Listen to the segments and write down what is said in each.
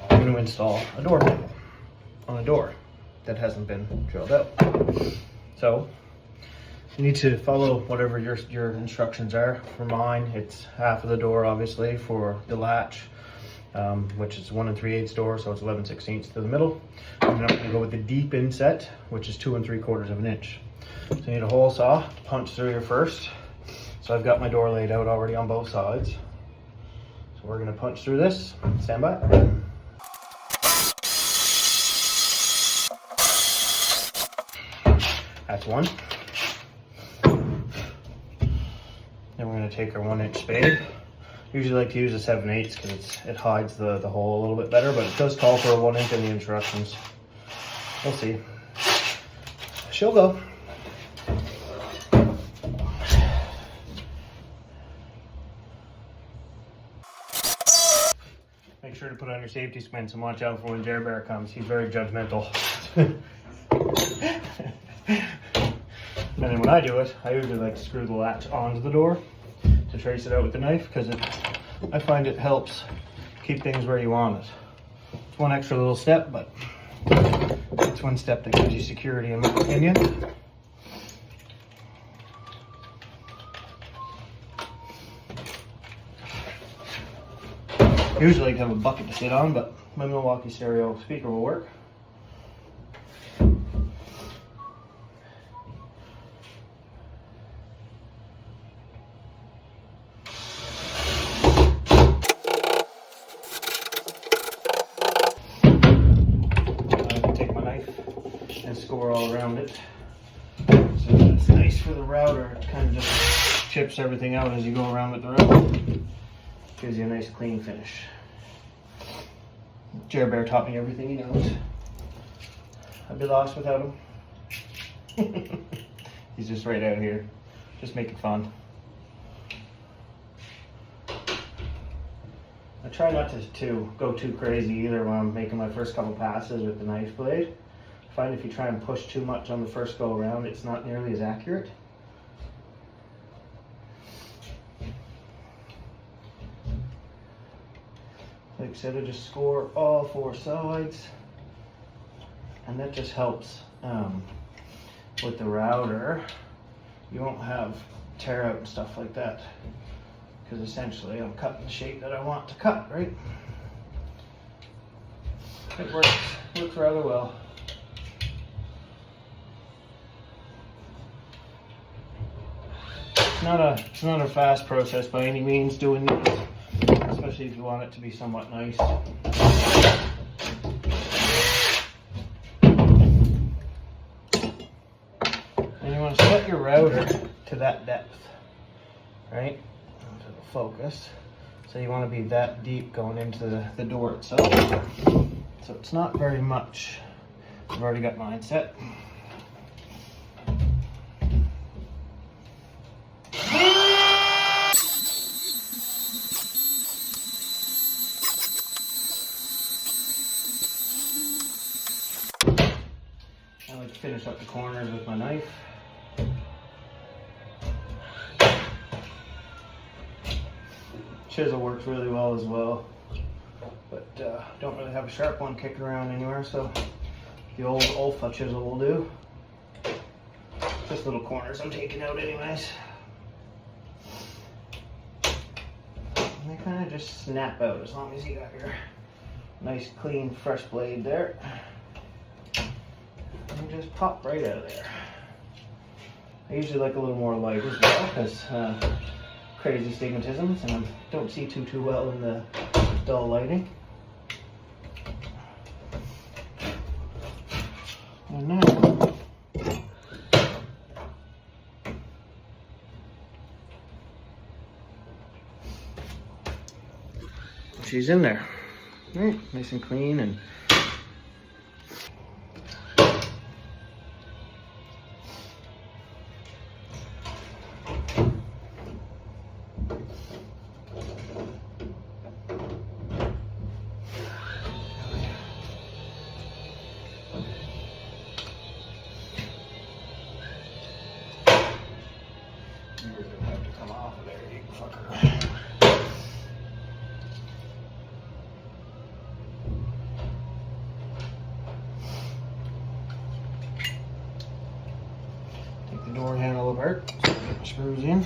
I'm going to install a door panel on a door that hasn't been drilled out. So you need to follow whatever your instructions are. For mine, it's half of the door, obviously, for the latch, which is 1 3/8 door, so it's 11/16 to the middle. And then I'm going to go with the deep inset, which is 2 3/4 of an inch. So you need a hole saw to punch through here first. So I've got my door laid out already on both sides. So we're going to punch through this. Stand by. That's one. Then we're going to take our 1-inch spade. Usually like to use a 7/8 because it hides the hole a little bit better, but it does call for a 1 inch in the instructions. We'll see. She'll go. Make sure to put on your safety squints and watch out for when Jer Bear comes. He's very judgmental. And then when I do it, I usually like to screw the latch onto the door to trace it out with the knife, because I find it helps keep things where you want it. It's one extra little step, but it's one step that gives you security, in my opinion. I usually like to have a bucket to sit on, but my Milwaukee stereo speaker will work. And score all around it. So it's nice for the router. It kind of just chips everything out as you go around with the router. Gives you a nice clean finish. Jer Bear taught me everything he knows. I'd be lost without him. He's just right out here, just making fun. I try not to go too crazy either when I'm making my first couple passes with the knife blade. I find if you try and push too much on the first go around, it's not nearly as accurate. Like I said, I just score all 4 sides, and that just helps with the router. You won't have tear out and stuff like that, because essentially I'm cutting the shape that I want to cut, right? It works rather well. It's not a fast process by any means doing this, especially if you want it to be somewhat nice. And you want to set your router to that depth, right? To the focus. So you want to be that deep going into the door itself. So it's not very much. I've already got mine set. I like to finish up the corners with my knife. Chisel works really well as well, but don't really have a sharp one kicking around anywhere, so the old Olfa chisel will do. Just little corners I'm taking out anyways. And they kind of just snap out as long as you got your nice clean fresh blade there. And just pop right out of there. I usually like a little more light as well, because crazy stigmatisms, and I don't see too well in the dull lighting. And now she's in there. Right, nice and clean, and you're gonna have to come off of there, you fucker. apart. So get the screws in.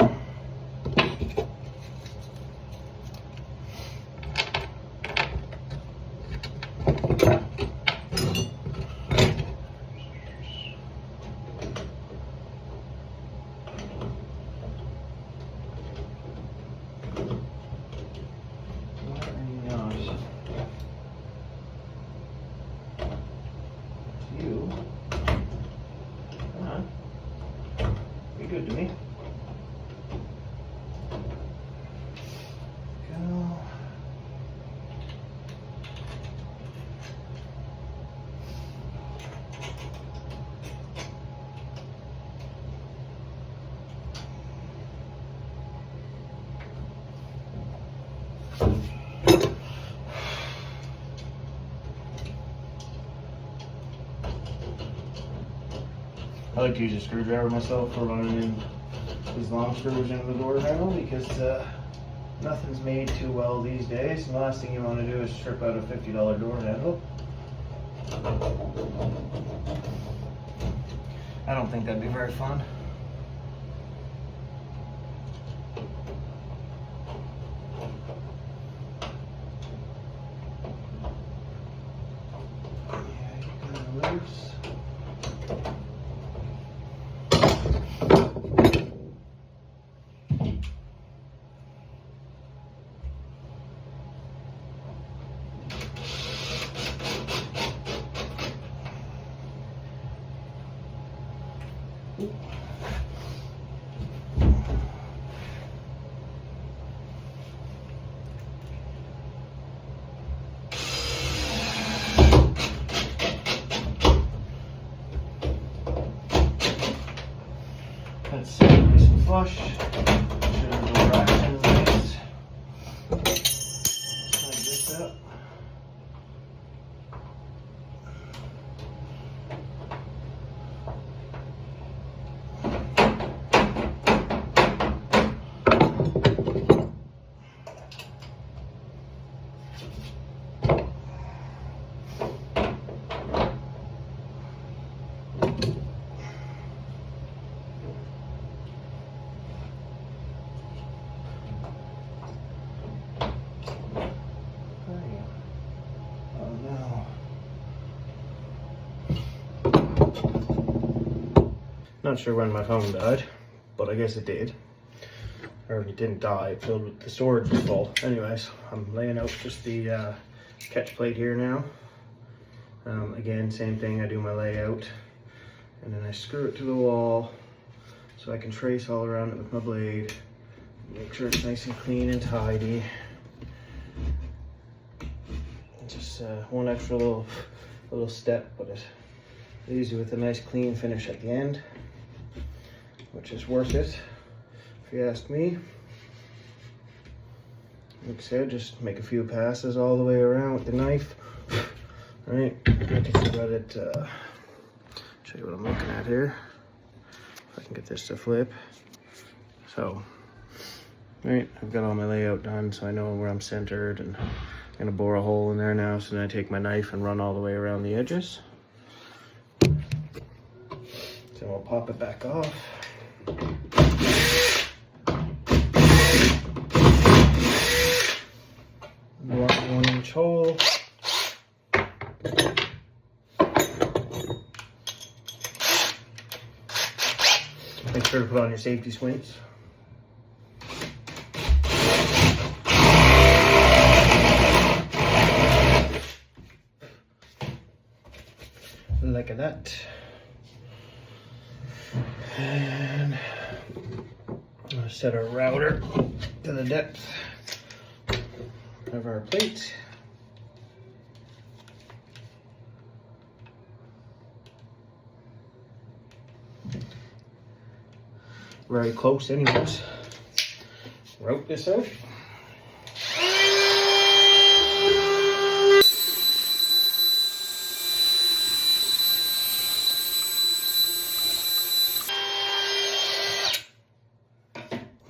You. Come on. Be good to me. Go. I like to use a screwdriver myself for running in these long screws into the door handle because nothing's made too well these days. And the last thing you want to do is strip out a $50 door handle. I don't think that'd be very fun. Yeah, you got it loose. That's nice and flush. Sure the door action is nice. Slide this up. Not sure when my phone died, but I guess it did. Or it didn't die, it filled with the storage was full. Anyways, I'm laying out just the catch plate here now. Again, same thing, I do my layout. And then I screw it to the wall so I can trace all around it with my blade. Make sure it's nice and clean and tidy. Just one extra little step, but it leaves you with a nice clean finish at the end, which is worth it, if you ask me. Like I said, just make a few passes all the way around with the knife. All right, I can let it, show you what I'm looking at here. If I can get this to flip. So, all right, I've got all my layout done, so I know where I'm centered, and I'm gonna bore a hole in there now. So then I take my knife and run all the way around the edges. So I'll pop it back off. One inch hole. Make sure to put on your safety squints. Like that. And I'll set our router to the depth of our plate. Very close anyways. Route this out.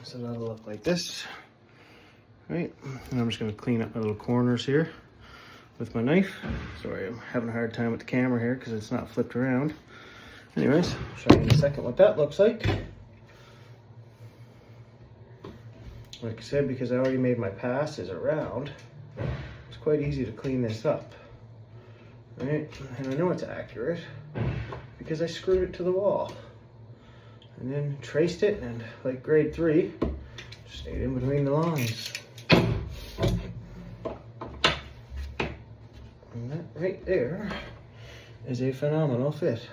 So that'll look like this. Right, and I'm just gonna clean up my little corners here with my knife. Sorry, I'm having a hard time with the camera here because it's not flipped around. Anyways, I'll show you in a second what that looks like. like I said, because I already made my passes around, it's quite easy to clean this up, right? And I know it's accurate because I screwed it to the wall and then traced it, and like grade 3, stayed in between the lines. And that right there is a phenomenal fit.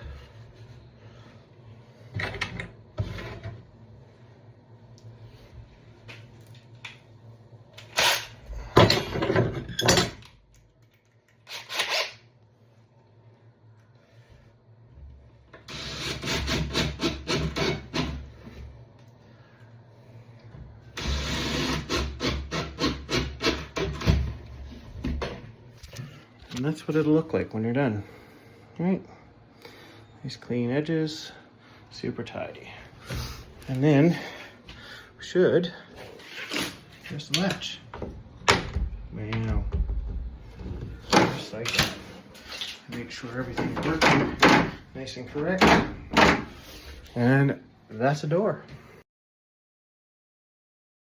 And that's what it'll look like when you're done. Right? Nice clean edges, super tidy. And then we should just latch. Now, just like that. Make sure everything's working nice and correct. And that's a door.